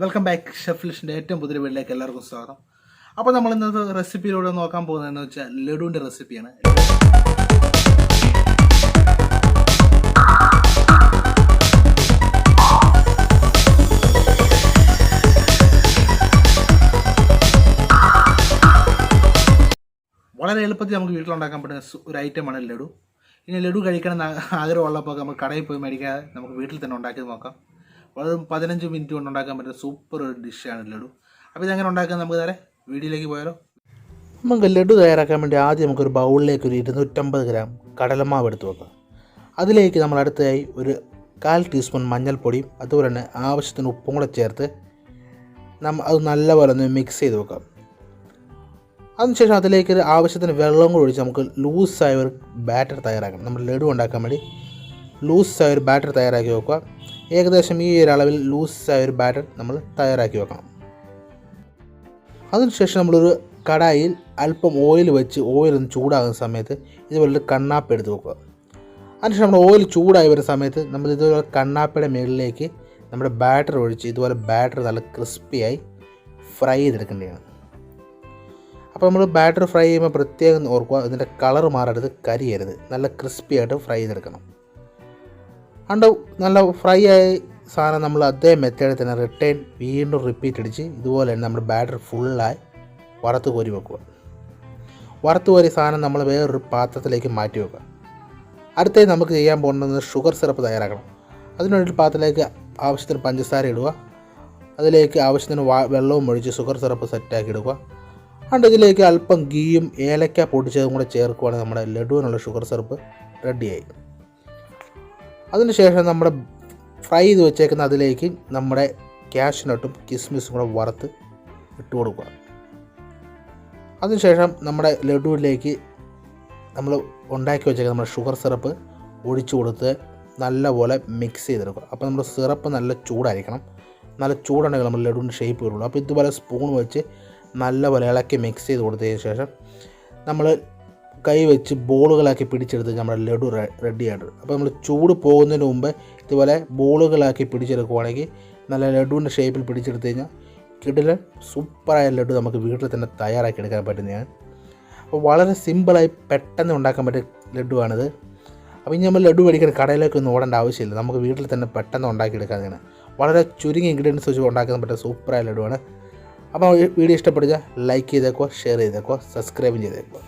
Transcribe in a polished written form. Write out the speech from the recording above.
Welcome back. ഷെഫ്ലിഷിൻ്റെ ഏറ്റവും പുതിയ വീട്ടിലേക്ക് എല്ലാവർക്കും സ്വാഗതം. അപ്പോൾ നമ്മൾ ഇന്നത്തെ റെസിപ്പിയിലൂടെ നോക്കാൻ പോകുന്നതെന്ന് വെച്ചാൽ ലഡുവിൻ്റെ റെസിപ്പിയാണ്. വളരെ എളുപ്പത്തിൽ നമുക്ക് വീട്ടിലുണ്ടാക്കാൻ പറ്റുന്ന ഒരു ഐറ്റമാണ് ലഡു. ഇനി ലഡു കഴിക്കണം ആഗ്രഹമുള്ളപ്പോൾ നമുക്ക് കടയിൽ പോയി മേടിക്കാതെ നമുക്ക് വീട്ടിൽ തന്നെ ഉണ്ടാക്കി നോക്കാം. വളരെ 15 മിനിറ്റ് കൊണ്ട് ഉണ്ടാക്കാൻ പറ്റുന്ന സൂപ്പർ ഒരു ഡിഷാണ് ലഡു. അപ്പോൾ ഇതെങ്ങനെ ഉണ്ടാക്കാൻ നമുക്ക് നേരെ വീഡിയോയിലേക്ക് പോയാലോ. നമുക്ക് ലഡു തയ്യാറാക്കാൻ വേണ്ടി ആദ്യം നമുക്കൊരു ബൗളിലേക്ക് ഒരു 250 ഗ്രാം കടലമാവ് എടുത്ത് വെക്കാം. അതിലേക്ക് നമ്മൾ അടുത്തതായി ഒരു 1/4 ടീസ്പൂൺ മഞ്ഞൾപ്പൊടിയും അതുപോലെ തന്നെ ആവശ്യത്തിന് ഉപ്പും കൂടെ ചേർത്ത് അത് നല്ലപോലെ ഒന്ന് മിക്സ് ചെയ്ത് വെക്കാം. അതിനുശേഷം അതിലേക്ക് ആവശ്യത്തിന് വെള്ളം കൂടി ഒഴിച്ച് നമുക്ക് ലൂസായ ഒരു ബാറ്റർ തയ്യാറാക്കണം. നമ്മൾ ലഡു ഉണ്ടാക്കാൻ വേണ്ടി ലൂസായ ഒരു ബാറ്റർ തയ്യാറാക്കി വെക്കുക. ഏകദേശം ഈ ഒരു അളവിൽ ലൂസായ ഒരു ബാറ്റർ നമ്മൾ തയ്യാറാക്കി വെക്കണം. അതിനുശേഷം നമ്മളൊരു കടായിൽ അല്പം ഓയിൽ വെച്ച് ഓയിലൊന്ന് ചൂടാകുന്ന സമയത്ത് ഇതുപോലെ കണ്ണാപ്പ എടുത്ത് വെക്കുക. അതിനുശേഷം നമ്മൾ ഓയിൽ ചൂടായി വരുന്ന സമയത്ത് നമ്മൾ ഇതുപോലെ കണ്ണാപ്പയുടെ മുകളിലേക്ക് നമ്മുടെ ബാറ്റർ ഒഴിച്ച് ഇതുപോലെ ബാറ്റർ നല്ല ക്രിസ്പിയായി ഫ്രൈ ചെയ്തെടുക്കേണ്ടതാണ്. അപ്പോൾ നമ്മൾ ബാറ്റർ ഫ്രൈ ചെയ്യുമ്പോൾ പ്രത്യേകം ഓർക്കുക, ഇതിൻ്റെ കളർ മാറരുത്, കരിയരുത്, നല്ല ക്രിസ്പി ആയിട്ട് ഫ്രൈ ചെയ്തെടുക്കണം. അണ്ട് നല്ല ഫ്രൈ ആയ സാധനം നമ്മൾ അതേ മെത്തേഡിൽ തന്നെ വീണ്ടും റിപ്പീറ്റ് അടിച്ച് ഇതുപോലെ തന്നെ നമ്മൾ ബാറ്റർ ഫുള്ളായി വറുത്ത് കോരി വെക്കുക. വറുത്ത് കോരി സാധനം നമ്മൾ വേറൊരു പാത്രത്തിലേക്ക് മാറ്റി വെക്കുക. അടുത്തത് നമുക്ക് ചെയ്യാൻ പോകുന്നത് ഷുഗർ സിറപ്പ് തയ്യാറാക്കണം. അതിനുവേണ്ടി പാത്രത്തിലേക്ക് ആവശ്യത്തിന് പഞ്ചസാര ഇടുക. അതിലേക്ക് ആവശ്യത്തിന് വെള്ളവും ഒഴിച്ച് ഷുഗർ സിറപ്പ് സെറ്റാക്കി ഇടുക. അണ്ട് ഇതിലേക്ക് അല്പം ഗീയും ഏലക്ക പൊടിച്ചതും കൂടെ ചേർക്കുകയാണെങ്കിൽ നമ്മുടെ ലഡുവിനുള്ള ഷുഗർ സിറപ്പ് റെഡിയായി. അതിനുശേഷം നമ്മുടെ ഫ്രൈ ചെയ്ത് വെച്ചേക്കുന്ന അതിലേക്ക് നമ്മുടെ കാഷ്യൂനട്ടും കിസ്മിസും കൂടെ വറുത്ത് ഇട്ട് കൊടുക്കുക. അതിനുശേഷം നമ്മുടെ ലഡുവിലേക്ക് നമ്മൾ ഉണ്ടാക്കി വെച്ചേക്കുന്ന നമ്മുടെ ഷുഗർ സിറപ്പ് ഒഴിച്ചു കൊടുത്ത് നല്ലപോലെ മിക്സ് ചെയ്തെടുക്കുക. അപ്പോൾ നമ്മുടെ സിറപ്പ് നല്ല ചൂടായിരിക്കണം. നല്ല ചൂടുണ്ടെങ്കിൽ നമ്മൾ ലഡുവിൻ്റെ ഷേപ്പ് വരുള്ളൂ. അപ്പോൾ ഇതുപോലെ സ്പൂൺ വെച്ച് നല്ലപോലെ ഇളക്കി മിക്സ് ചെയ്ത് കൊടുത്തതിന് ശേഷം നമ്മൾ കൈ വെച്ച് ബോളുകളാക്കി പിടിച്ചെടുത്ത് നമ്മുടെ ലഡു റെഡിയാണ്. അപ്പോൾ നമ്മൾ ചൂട് പോകുന്നതിന് മുമ്പ് ഇതുപോലെ ബോളുകളാക്കി പിടിച്ചെടുക്കുവാണെങ്കിൽ നല്ല ലഡുവിൻ്റെ ഷേപ്പിൽ പിടിച്ചെടുത്ത് കഴിഞ്ഞാൽ കിടിലൻ സൂപ്പറായ ലഡു നമുക്ക് വീട്ടിൽ തന്നെ തയ്യാറാക്കി എടുക്കാൻ പറ്റുന്നതാണ്. അപ്പോൾ വളരെ സിമ്പിളായി പെട്ടെന്ന് ഉണ്ടാക്കാൻ പറ്റിയ ലഡുവാണിത്. അപ്പോൾ ഇനി നമ്മൾ ലഡു മേടിക്കാൻ കടയിലേക്കൊന്നും ഓടേണ്ട ആവശ്യമില്ല, നമുക്ക് വീട്ടിൽ തന്നെ പെട്ടെന്ന് ഉണ്ടാക്കിയെടുക്കാവുന്നതാണ്. വളരെ ചുരുങ്ങിയ ഇൻഗ്രീഡിയൻസ് വെച്ച് ഉണ്ടാക്കാൻ പറ്റിയ സൂപ്പറായ ലഡുവാണ്. അപ്പോൾ വീഡിയോ ഇഷ്ടപ്പെടുക, ലൈക്ക് ചെയ്തേക്കോ, ഷെയർ ചെയ്തേക്കോ, സബ്സ്ക്രൈബും ചെയ്തേക്കോ.